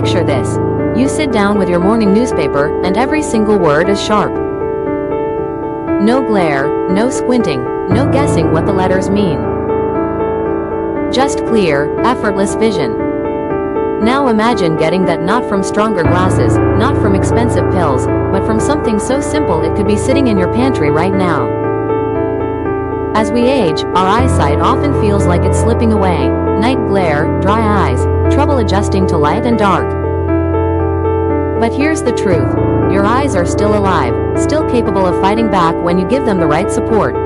picture this. You sit down with your morning newspaper, and every single word is sharp. No glare, no squinting, no guessing what the letters mean. Just clear, effortless vision. Now imagine getting that not from stronger glasses, not from expensive pills, but from something so simple it could be sitting in your pantry right now. As we age, our eyesight often feels like it's slipping away. Night glare, dry eyes, trouble adjusting to light and dark. But here's the truth. Your eyes are still alive, still capable of fighting back when you give them the right support.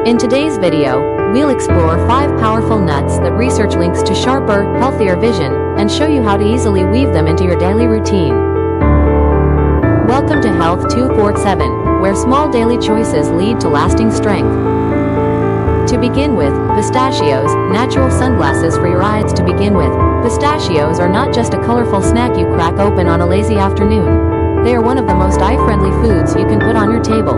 In today's video, we'll explore 5 powerful nuts that research links to sharper, healthier vision, and show you how to easily weave them into your daily routine. Welcome to Health 247, where small daily choices lead to lasting strength. To begin with, pistachios, natural sunglasses for your eyes. To begin with, pistachios are not just a colorful snack you crack open on a lazy afternoon. They are one of the most eye-friendly foods you can put on your table.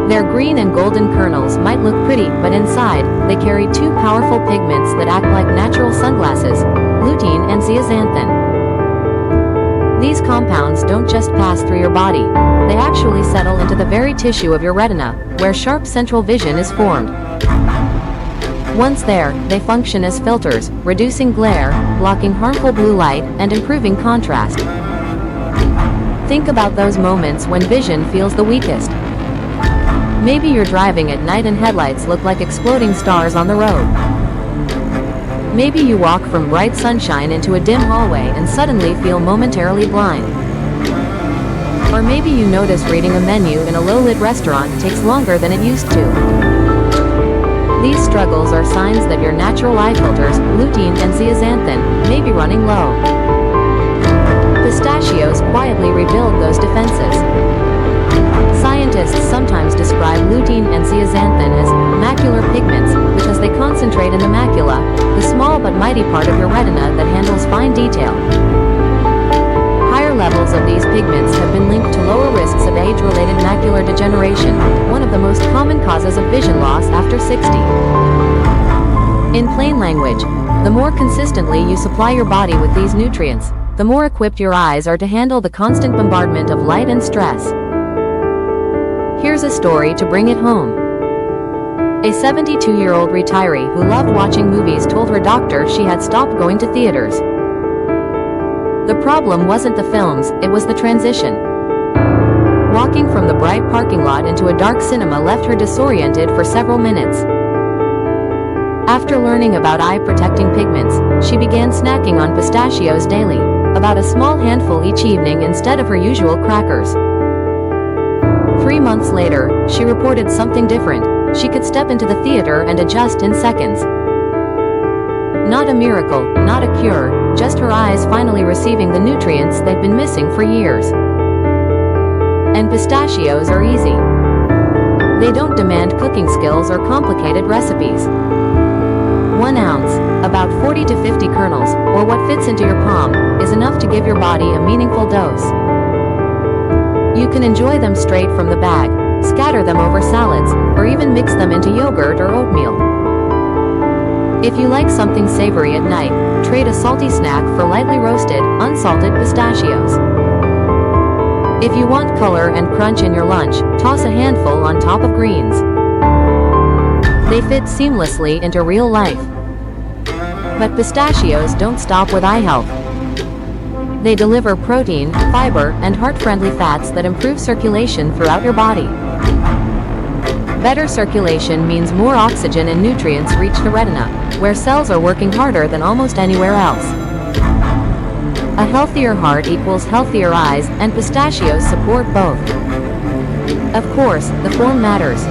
Their green and golden kernels might look pretty, but inside, they carry 2 powerful pigments that act like natural sunglasses, lutein and zeaxanthin. These compounds don't just pass through your body, they actually settle into the very tissue of your retina, where sharp central vision is formed. Once there, they function as filters, reducing glare, blocking harmful blue light, and improving contrast. Think about those moments when vision feels the weakest. Maybe you're driving at night and headlights look like exploding stars on the road. Maybe you walk from bright sunshine into a dim hallway and suddenly feel momentarily blind. Or maybe you notice reading a menu in a low-lit restaurant takes longer than it used to. These struggles are signs that your natural eye filters, lutein and zeaxanthin, may be running low. Pistachios quietly rebuild those defenses. Scientists sometimes describe lutein and zeaxanthin as macular pigments because they concentrate in the macula, the small but mighty part of your retina that handles fine detail. Higher levels of these pigments have been linked to lower risks of age-related macular degeneration, one of the most common causes of vision loss after 60. In plain language, the more consistently you supply your body with these nutrients, the more equipped your eyes are to handle the constant bombardment of light and stress. Here's a story to bring it home. A 72-year-old retiree who loved watching movies told her doctor she had stopped going to theaters. The problem wasn't the films, it was the transition. Walking from the bright parking lot into a dark cinema left her disoriented for several minutes. After learning about eye-protecting pigments, she began snacking on pistachios daily, about a small handful each evening instead of her usual crackers. 3 months later, she reported something different. She could step into the theater and adjust in seconds. Not a miracle, not a cure, just her eyes finally receiving the nutrients they've been missing for years. And pistachios are easy. They don't demand cooking skills or complicated recipes. 1 ounce, about 40 to 50 kernels, or what fits into your palm, is enough to give your body a meaningful dose. You can enjoy them straight from the bag, scatter them over salads, or even mix them into yogurt or oatmeal. If you like something savory at night, trade a salty snack for lightly roasted, unsalted pistachios. If you want color and crunch in your lunch, toss a handful on top of greens. They fit seamlessly into real life. But pistachios don't stop with eye health. They deliver protein, fiber, and heart-friendly fats that improve circulation throughout your body. Better circulation means more oxygen and nutrients reach the retina, where cells are working harder than almost anywhere else. A healthier heart equals healthier eyes, and pistachios support both. Of course, the form matters.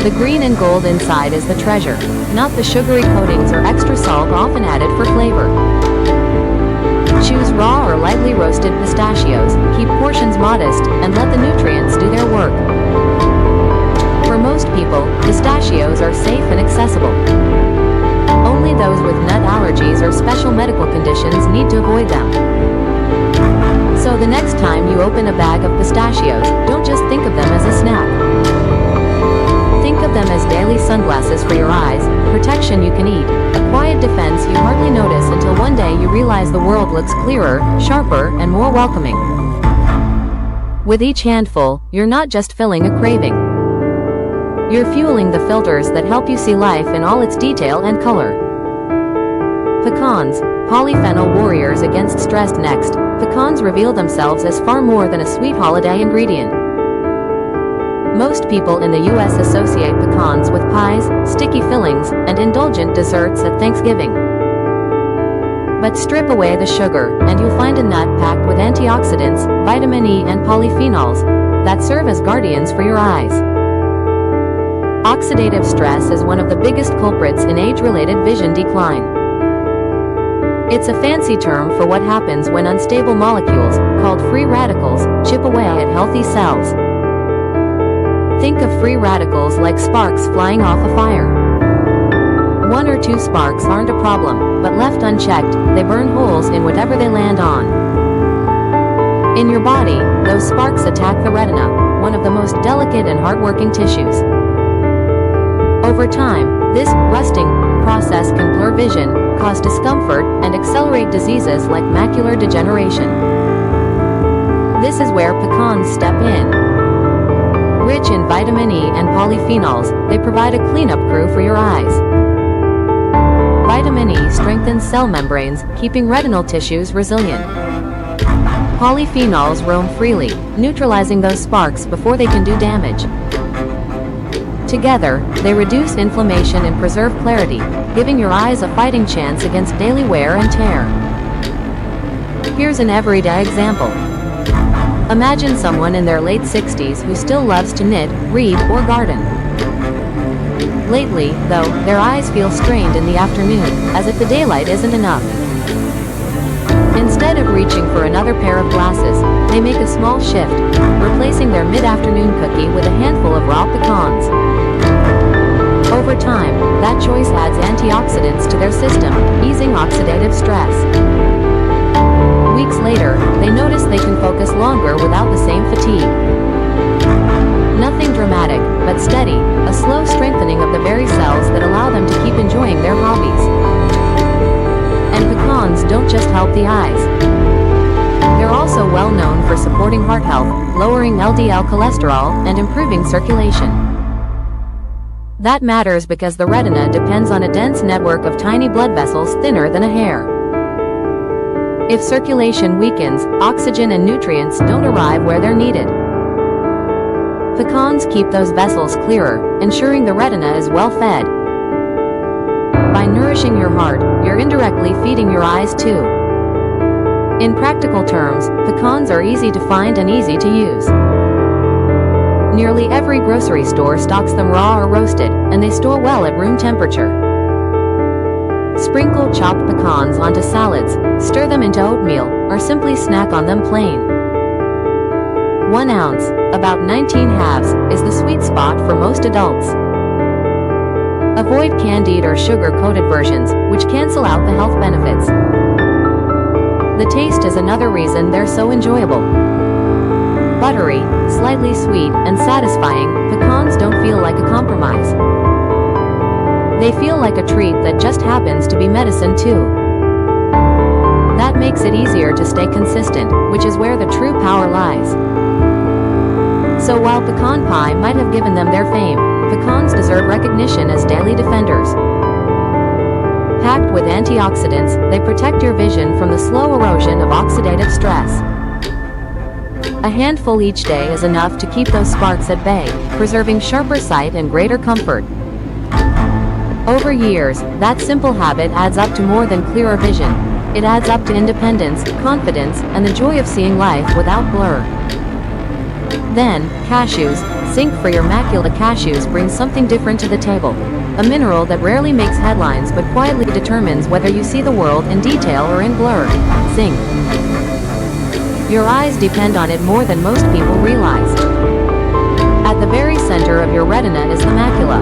The green and gold inside is the treasure, not the sugary coatings or extra salt often added for flavor. Choose raw or lightly roasted pistachios, keep portions modest, and let the nutrients do their work. For most people, pistachios are safe and accessible. Only those with nut allergies or special medical conditions need to avoid them. So the next time you open a bag of pistachios, don't just think of them as a snack. Think of them as daily sunglasses for your eyes, protection you can eat, a quiet defense you hardly notice until one realize the world looks clearer, sharper, and more welcoming. With each handful, you're not just filling a craving. You're fueling the filters that help you see life in all its detail and color. Pecans, polyphenol warriors against stress. Next, pecans reveal themselves as far more than a sweet holiday ingredient. Most people in the US associate pecans with pies, sticky fillings, and indulgent desserts at Thanksgiving. But strip away the sugar, and you'll find a nut packed with antioxidants, vitamin E, and polyphenols that serve as guardians for your eyes. Oxidative stress is one of the biggest culprits in age-related vision decline. It's a fancy term for what happens when unstable molecules, called free radicals, chip away at healthy cells. Think of free radicals like sparks flying off a fire. One or two sparks aren't a problem, but left unchecked, they burn holes in whatever they land on. In your body, those sparks attack the retina, one of the most delicate and hardworking tissues. Over time, this rusting process can blur vision, cause discomfort, and accelerate diseases like macular degeneration. This is where pecans step in. Rich in vitamin E and polyphenols, they provide a cleanup crew for your eyes. Vitamin E strengthens cell membranes, keeping retinal tissues resilient. Polyphenols roam freely, neutralizing those sparks before they can do damage. Together, they reduce inflammation and preserve clarity, giving your eyes a fighting chance against daily wear and tear. Here's an everyday example. Imagine someone in their late 60s who still loves to knit, read, or garden. Lately, though, their eyes feel strained in the afternoon, as if the daylight isn't enough. Instead of reaching for another pair of glasses, they make a small shift, replacing their mid-afternoon cookie with a handful of raw pecans. Over time, that choice adds antioxidants to their system, easing oxidative stress. Weeks later, they notice they can focus longer without the same fatigue. Nothing dramatic, but steady, a slow strengthening of the very cells that allow them to keep enjoying their hobbies. And pecans don't just help the eyes. They're also well known for supporting heart health, lowering LDL cholesterol, and improving circulation. That matters because the retina depends on a dense network of tiny blood vessels thinner than a hair. If circulation weakens, oxygen and nutrients don't arrive where they're needed. Pecans keep those vessels clearer, ensuring the retina is well fed. By nourishing your heart, you're indirectly feeding your eyes too. In practical terms, pecans are easy to find and easy to use. Nearly every grocery store stocks them raw or roasted, and they store well at room temperature. Sprinkle chopped pecans onto salads, stir them into oatmeal, or simply snack on them plain. 1 ounce, about 19 halves, is the sweet spot for most adults. Avoid candied or sugar-coated versions, which cancel out the health benefits. The taste is another reason they're so enjoyable. Buttery, slightly sweet, and satisfying, pecans don't feel like a compromise. They feel like a treat that just happens to be medicine too. That makes it easier to stay consistent, which is where the true power lies. So while pecan pie might have given them their fame, pecans deserve recognition as daily defenders. Packed with antioxidants, they protect your vision from the slow erosion of oxidative stress. A handful each day is enough to keep those sparks at bay, preserving sharper sight and greater comfort. Over years, that simple habit adds up to more than clearer vision. It adds up to independence, confidence, and the joy of seeing life without blur. Then, cashews, zinc for your macula. Cashews bring something different to the table. A mineral that rarely makes headlines but quietly determines whether you see the world in detail or in blur. Zinc. Your eyes depend on it more than most people realize. At the very center of your retina is the macula.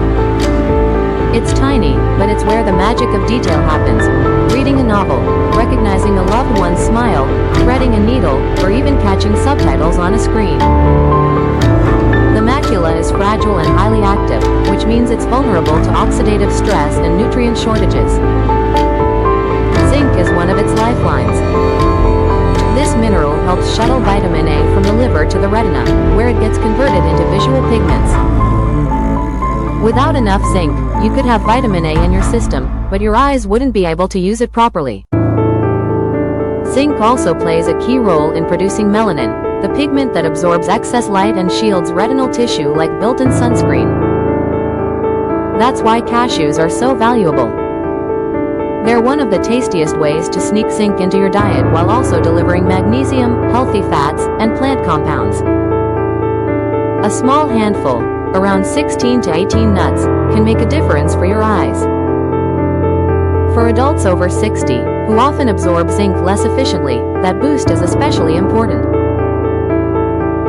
It's tiny, but it's where the magic of detail happens. Reading a novel, recognizing a loved one's smile, threading a needle, or even catching subtitles on a screen. The macula is fragile and highly active, which means it's vulnerable to oxidative stress and nutrient shortages. Zinc is one of its lifelines. shuttle vitamin A from the liver to the retina, where it gets converted into visual pigments. Without enough zinc, you could have vitamin A in your system, but your eyes wouldn't be able to use it properly. Zinc also plays a key role in producing melanin, the pigment that absorbs excess light and shields retinal tissue like built-in sunscreen. That's why cashews are so valuable. They're one of the tastiest ways to sneak zinc into your diet while also delivering magnesium, healthy fats, and plant compounds. A small handful, around 16 to 18 nuts, can make a difference for your eyes. For adults over 60, who often absorb zinc less efficiently, that boost is especially important.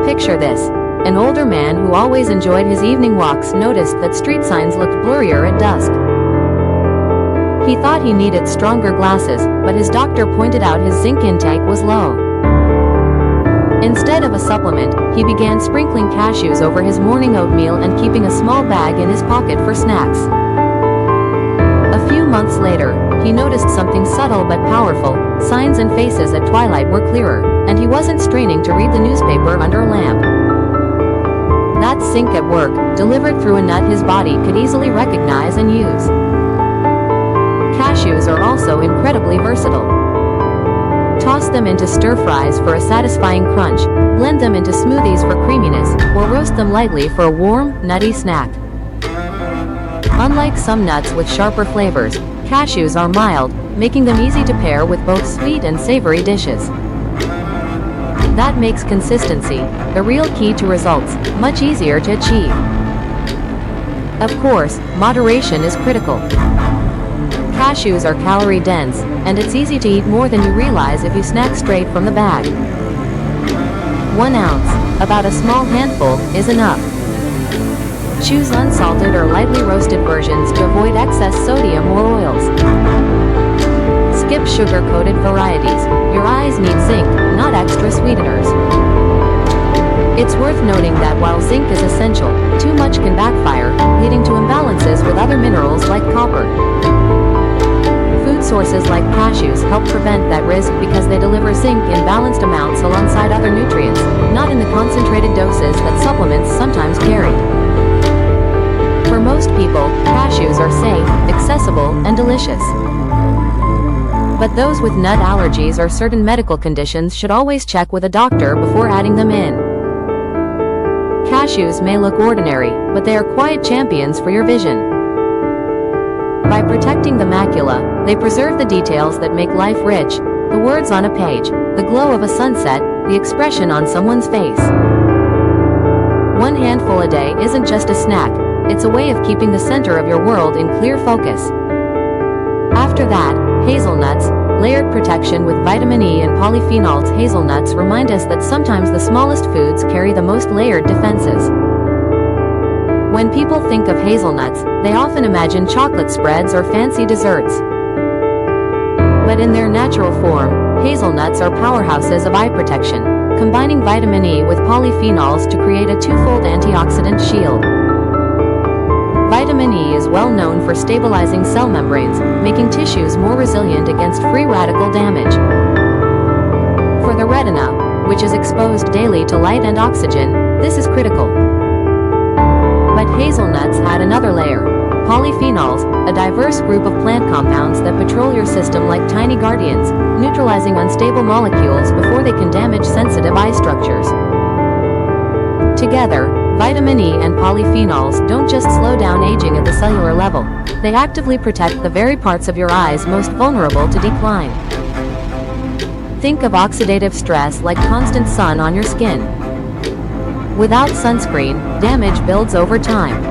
Picture this. An older man who always enjoyed his evening walks noticed that street signs looked blurrier at dusk. He thought he needed stronger glasses, but his doctor pointed out his zinc intake was low. Instead of a supplement, he began sprinkling cashews over his morning oatmeal and keeping a small bag in his pocket for snacks. A few months later, he noticed something subtle but powerful. Signs and faces at twilight were clearer, and he wasn't straining to read the newspaper under a lamp. That's zinc at work, delivered through a nut his body could easily recognize and use. Cashews are also incredibly versatile. Toss them into stir-fries for a satisfying crunch, blend them into smoothies for creaminess, or roast them lightly for a warm, nutty snack. Unlike some nuts with sharper flavors, cashews are mild, making them easy to pair with both sweet and savory dishes. That makes consistency, the real key to results, much easier to achieve. Of course, moderation is critical. Cashews are calorie-dense, and it's easy to eat more than you realize if you snack straight from the bag. 1 ounce, about a small handful, is enough. Choose unsalted or lightly roasted versions to avoid excess sodium or oils. Skip sugar-coated varieties. Your eyes need zinc, not extra sweeteners. It's worth noting that while zinc is essential, too much can backfire, leading to imbalances with other minerals like copper. Food sources like cashews help prevent that risk because they deliver zinc in balanced amounts alongside other nutrients, not in the concentrated doses that supplements sometimes carry. For most people, cashews are safe, accessible, and delicious. But those with nut allergies or certain medical conditions should always check with a doctor before adding them in. Cashews may look ordinary, but they are quiet champions for your vision. By protecting the macula, they preserve the details that make life rich, the words on a page, the glow of a sunset, the expression on someone's face. 1 handful a day isn't just a snack, it's a way of keeping the center of your world in clear focus. After that, hazelnuts, layered protection with vitamin E and polyphenols. Hazelnuts remind us that sometimes the smallest foods carry the most layered defenses. When people think of hazelnuts, they often imagine chocolate spreads or fancy desserts. But in their natural form, hazelnuts are powerhouses of eye protection, combining vitamin E with polyphenols to create a twofold antioxidant shield. Vitamin E is well known for stabilizing cell membranes, making tissues more resilient against free radical damage. For the retina, which is exposed daily to light and oxygen, this is critical. But hazelnuts add another layer. Polyphenols, a diverse group of plant compounds that patrol your system like tiny guardians, neutralizing unstable molecules before they can damage sensitive eye structures. Together, vitamin E and polyphenols don't just slow down aging at the cellular level, they actively protect the very parts of your eyes most vulnerable to decline. Think of oxidative stress like constant sun on your skin. Without sunscreen, damage builds over time.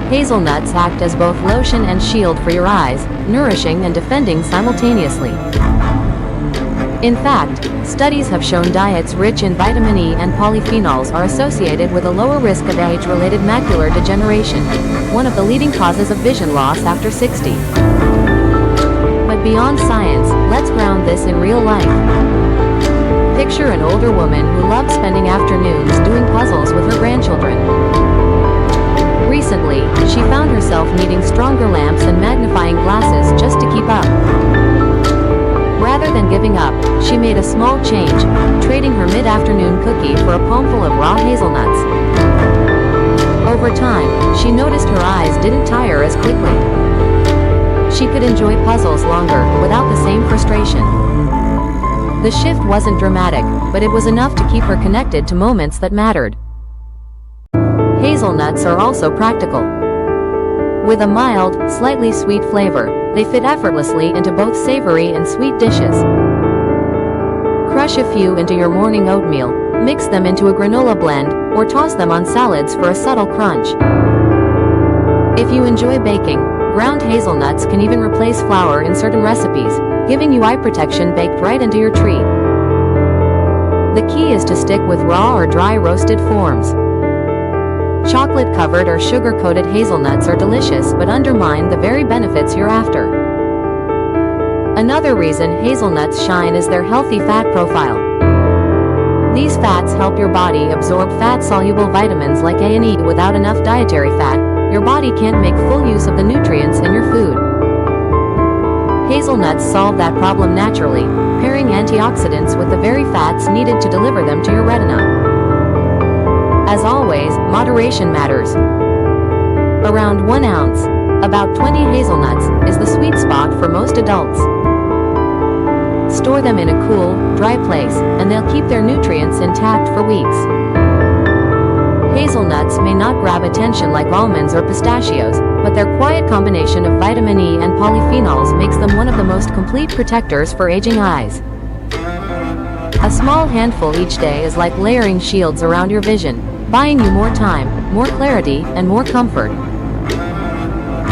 Hazelnuts act as both lotion and shield for your eyes, nourishing and defending simultaneously. In fact, studies have shown diets rich in vitamin E and polyphenols are associated with a lower risk of age-related macular degeneration, one of the leading causes of vision loss after 60. But beyond science, let's ground this in real life. Picture an older woman who loves spending afternoons doing puzzles with her grandchildren. Recently, she found herself needing stronger lamps and magnifying glasses just to keep up. Rather than giving up, she she made a small change, trading her mid-afternoon cookie for a palmful of raw hazelnuts. Over time, she noticed her eyes didn't tire as quickly. She could enjoy puzzles longer, without the same frustration. The shift wasn't dramatic, but it was enough to keep her connected to moments that mattered. Hazelnuts are also practical. With a mild, slightly sweet flavor, they fit effortlessly into both savory and sweet dishes. Crush a few into your morning oatmeal, mix them into a granola blend, or toss them on salads for a subtle crunch. If you enjoy baking, ground hazelnuts can even replace flour in certain recipes, giving you eye protection baked right into your treat. The key is to stick with raw or dry roasted forms. Chocolate-covered or sugar-coated hazelnuts are delicious but undermine the very benefits you're after. Another reason hazelnuts shine is their healthy fat profile. These fats help your body absorb fat-soluble vitamins like A and E. Without enough dietary fat, your body can't make full use of the nutrients in your food. Hazelnuts solve that problem naturally, pairing antioxidants with the very fats needed to deliver them to your retina. As always, moderation matters. Around 1 ounce, about 20 hazelnuts, is the sweet spot for most adults. Store them in a cool, dry place, and they'll keep their nutrients intact for weeks. Hazelnuts may not grab attention like almonds or pistachios, but their quiet combination of vitamin E and polyphenols makes them one of the most complete protectors for aging eyes. A small handful each day is like layering shields around your vision, buying you more time, more clarity, and more comfort.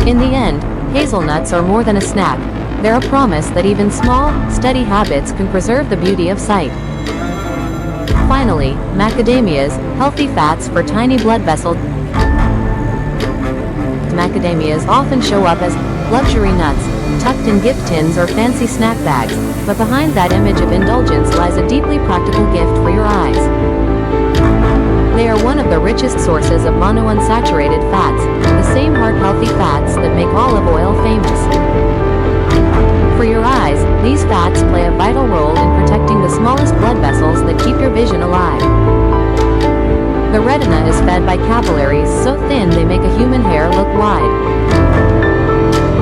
In the end, hazelnuts are more than a snack. They're a promise that even small, steady habits can preserve the beauty of sight. Finally, macadamias, healthy fats for tiny blood vessels. Macadamias often show up as luxury nuts, tucked in gift tins or fancy snack bags, but behind that image of indulgence lies a deeply practical gift for your eyes. They are one of the richest sources of monounsaturated fats, the same heart-healthy fats that make olive oil famous. For your eyes, these fats play a vital role in protecting the smallest blood vessels that keep your vision alive. The retina is fed by capillaries so thin they make a human hair look wide.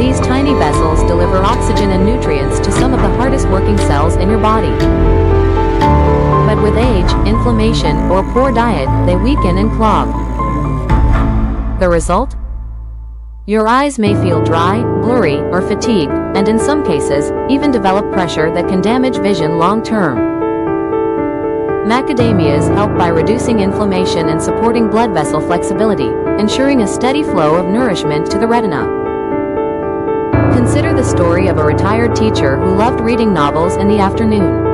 These tiny vessels deliver oxygen and nutrients to some of the hardest working cells in your body. But with age, inflammation, or poor diet, they weaken and clog. The result? Your eyes may feel dry, blurry, or fatigued, and in some cases, even develop pressure that can damage vision long term. Macadamias help by reducing inflammation and supporting blood vessel flexibility, ensuring a steady flow of nourishment to the retina. Consider the story of a retired teacher who loved reading novels in the afternoon.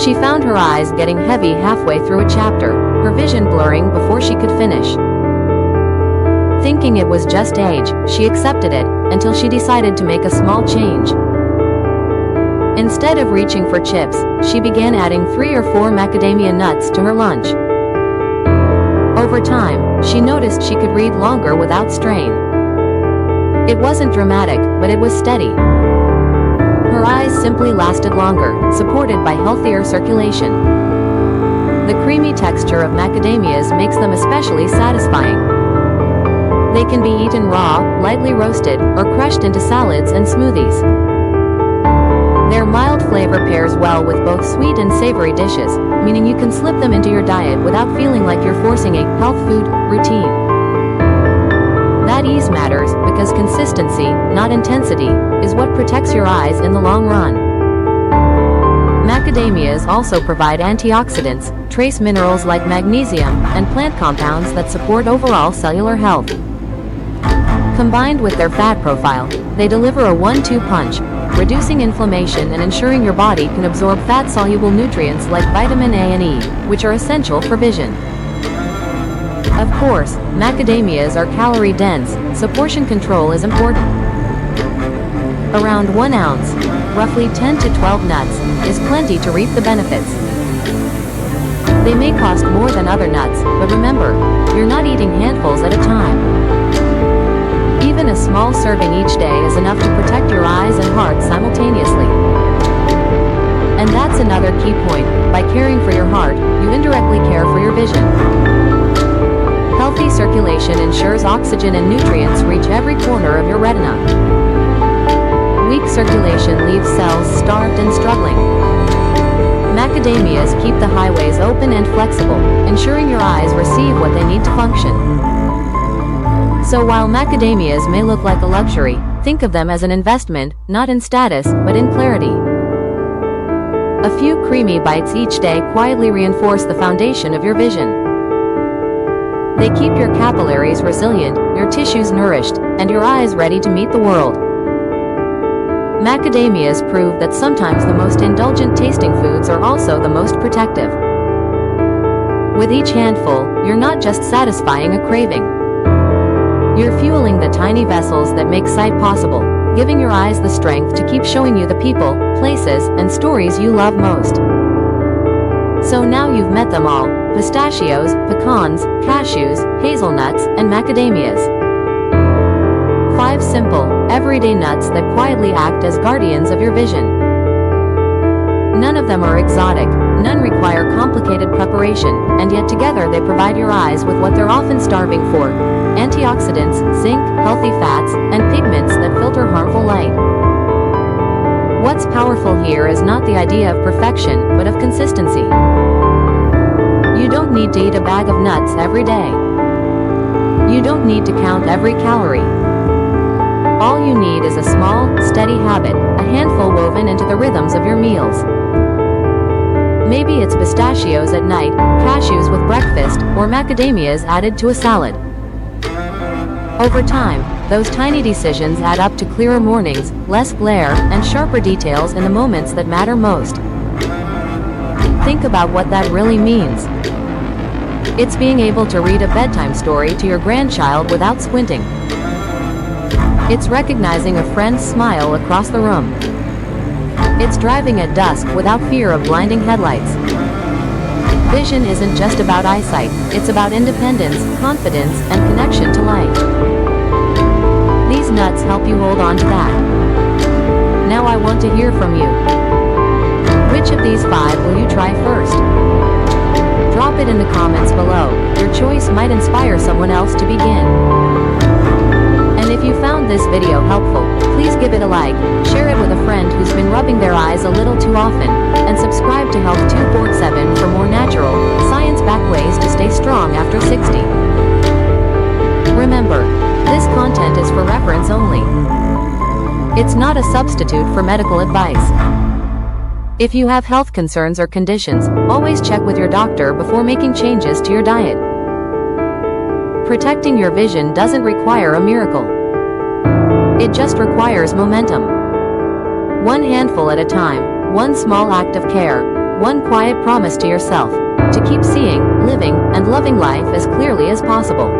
She found her eyes getting heavy halfway through a chapter, her vision blurring before she could finish. Thinking it was just age, she accepted it, until she decided to make a small change. Instead of reaching for chips, she began adding 3 or 4 macadamia nuts to her lunch. Over time, she noticed she could read longer without strain. It wasn't dramatic, but it was steady. Her eyes simply lasted longer, supported by healthier circulation. The creamy texture of macadamias makes them especially satisfying. They can be eaten raw, lightly roasted, or crushed into salads and smoothies. Their mild flavor pairs well with both sweet and savory dishes, meaning you can slip them into your diet without feeling like you're forcing a health food routine. That ease matters, because consistency, not intensity, is what protects your eyes in the long run. Macadamias also provide antioxidants, trace minerals like magnesium, and plant compounds that support overall cellular health. Combined with their fat profile, they deliver a 1-2 punch, reducing inflammation and ensuring your body can absorb fat-soluble nutrients like vitamin A and E, which are essential for vision. Of course, macadamias are calorie-dense, so portion control is important. Around 1 ounce, roughly 10 to 12 nuts, is plenty to reap the benefits. They may cost more than other nuts, but remember, you're not eating handfuls at a time. Even a small serving each day is enough to protect your eyes and heart simultaneously. And that's another key point. By caring for your heart, you indirectly care for your vision. Healthy circulation ensures oxygen and nutrients reach every corner of your retina. Weak circulation leaves cells starved and struggling. Macadamias keep the highways open and flexible, ensuring your eyes receive what they need to function. So while macadamias may look like a luxury, think of them as an investment, not in status, but in clarity. A few creamy bites each day quietly reinforce the foundation of your vision. They keep your capillaries resilient, your tissues nourished, and your eyes ready to meet the world. Macadamias prove that sometimes the most indulgent tasting foods are also the most protective. With each handful, you're not just satisfying a craving. You're fueling the tiny vessels that make sight possible, giving your eyes the strength to keep showing you the people, places, and stories you love most. So now you've met them all: pistachios, pecans, cashews, hazelnuts, and macadamias. 5 simple, everyday nuts that quietly act as guardians of your vision. None of them are exotic, none require complicated preparation, and yet together they provide your eyes with what they're often starving for: antioxidants, zinc, healthy fats, and pigments that filter harmful light. What's powerful here is not the idea of perfection, but of consistency. You don't need to eat a bag of nuts every day. You don't need to count every calorie. All you need is a small, steady habit, a handful woven into the rhythms of your meals. Maybe it's pistachios at night, cashews with breakfast, or macadamias added to a salad. Over time, those tiny decisions add up to clearer mornings, less glare, and sharper details in the moments that matter most. Think about what that really means. It's being able to read a bedtime story to your grandchild without squinting. It's recognizing a friend's smile across the room. It's driving at dusk without fear of blinding headlights. Vision isn't just about eyesight, it's about independence, confidence, and connection to light. These nuts help you hold on to that. Now I want to hear from you. Which of these 5 will you try first? Drop it in the comments below. Your choice might inspire someone else to begin. And if you found this video helpful, please give it a like, share it with a friend who's been rubbing their eyes a little too often, and subscribe to Health 247 for more natural, science-backed ways to stay strong after 60. Remember, this content is for reference only. It's not a substitute for medical advice. If you have health concerns or conditions, always check with your doctor before making changes to your diet. Protecting your vision doesn't require a miracle. It just requires momentum. One handful at a time, one small act of care, one quiet promise to yourself to keep seeing, living, and loving life as clearly as possible.